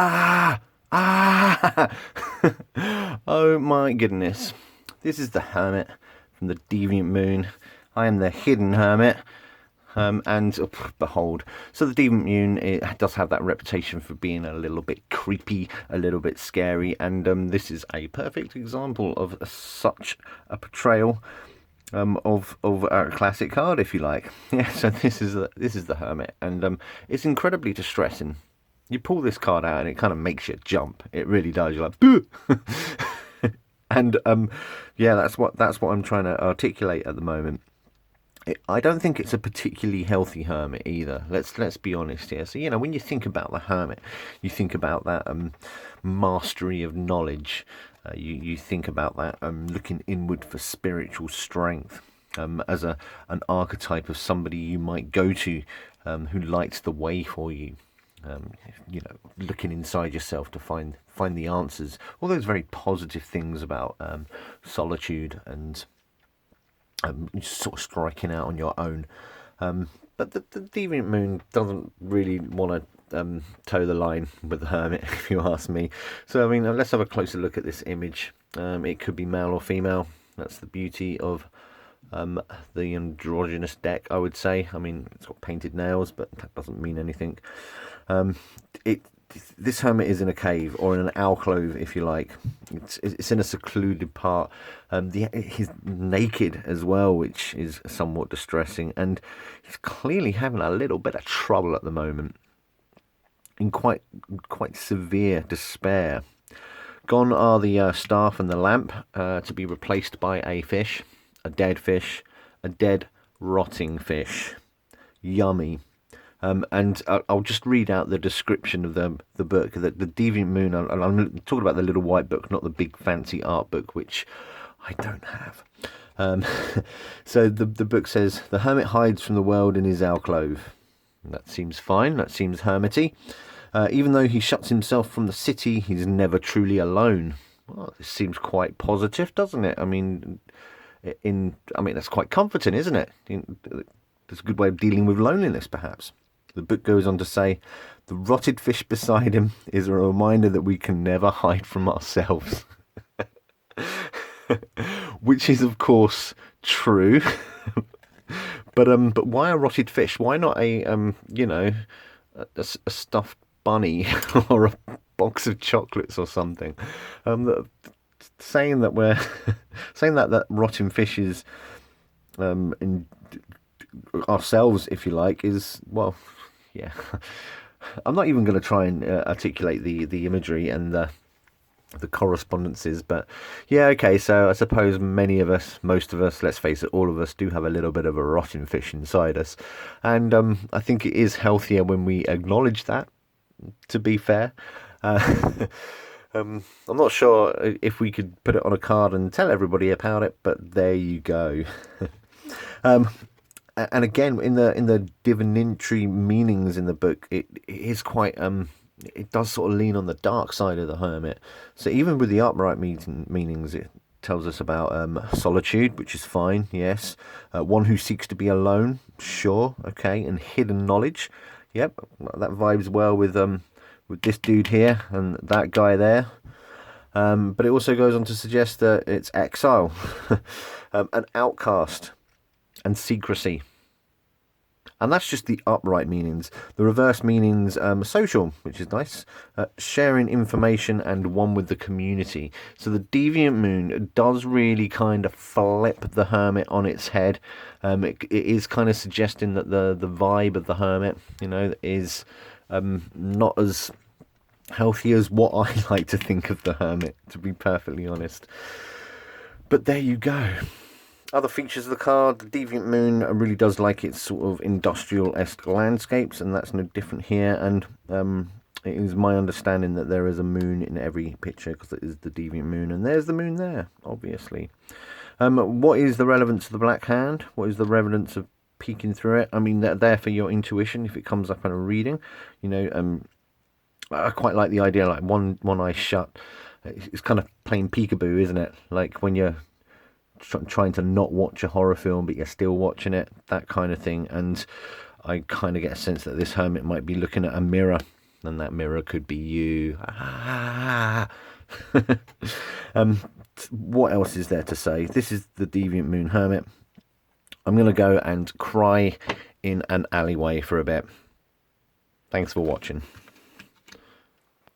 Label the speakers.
Speaker 1: Ah! Ah! Oh my goodness. This is the Hermit from the Deviant Moon. I am the hidden Hermit. And behold, so the Deviant Moon, it does have that reputation for being a little bit creepy, a little bit scary, and this is a perfect example of such a portrayal of a classic card, if you like. Yeah, so this is the Hermit, and it's incredibly distressing. You pull this card out, and it kind of makes you jump. It really does. You're like, boo! And yeah, that's what I'm trying to articulate at the moment. I don't think it's a particularly healthy hermit either. Let's be honest here. So, you know, when you think about the hermit, you think about that mastery of knowledge. You think about that looking inward for spiritual strength, as an archetype of somebody you might go to, who lights the way for you. You know, looking inside yourself to find the answers. All those very positive things about solitude and sort of striking out on your own. But the Deviant Moon doesn't really want to toe the line with the Hermit, if you ask me. So, I mean, let's have a closer look at this image. It could be male or female. That's the beauty of the androgynous deck, I would say. I mean, it's got painted nails, but that doesn't mean anything. This hermit is in a cave, or in an alcove, if you like. It's in a secluded part. He's naked as well, which is somewhat distressing, and he's clearly having a little bit of trouble at the moment, in quite severe despair. Gone are the staff and the lamp, to be replaced by a fish, a dead rotting fish. Yummy. And I'll just read out the description of the book, the Deviant Moon. I'm talking about the little white book, not the big fancy art book, which I don't have. So the book says, the hermit hides from the world in his alcove. That seems fine. That seems hermity. Even though he shuts himself from the city, he's never truly alone. Well, this seems quite positive, doesn't it? I mean, that's quite comforting, isn't it? It's a good way of dealing with loneliness, perhaps. The book goes on to say, the rotted fish beside him is a reminder that we can never hide from ourselves. Which is, of course, true. But why a rotted fish? Why not a stuffed bunny or a box of chocolates or something? Saying that that rotting fish is in ourselves, if you like, is, well, yeah. I'm not even going to try and articulate the imagery and the correspondences, but yeah, okay, so I suppose most of us, let's face it, all of us do have a little bit of a rotten fish inside us, and I think it is healthier when we acknowledge that, to be fair. I'm not sure if we could put it on a card and tell everybody about it, but there you go. And again, in the divinatory meanings in the book, it is quite it does sort of lean on the dark side of the hermit. So even with the upright meanings, it tells us about solitude, which is fine, yes. One who seeks to be alone, sure, okay. And hidden knowledge, yep, that vibes well with this dude here and that guy there. But it also goes on to suggest that it's exile, an outcast, and secrecy. And that's just the upright meanings. The reverse meanings, social, which is nice, sharing information and one with the community. So the Deviant Moon does really kind of flip the hermit on its head. It is kind of suggesting that the vibe of the hermit, is not as healthy as what I like to think of the hermit, to be perfectly honest. But there you go. Other features of the card, the Deviant Moon really does like its sort of industrial-esque landscapes, and that's no different here. And it is my understanding that there is a moon in every picture, because it is the Deviant Moon, and there's the moon there, obviously. What is the relevance of the Black Hand? What is the relevance of peeking through it? I mean, they're there for your intuition if it comes up in a reading. I quite like the idea, like one eye shut. It's kind of playing peekaboo, isn't it? Like when you're trying to not watch a horror film but you're still watching it, that kind of thing. And I kind of get a sense that this hermit might be looking at a mirror and that mirror could be you. What else is there to say? This is the Deviant Moon Hermit. I'm going to go and cry in an alleyway for a bit. Thanks for watching.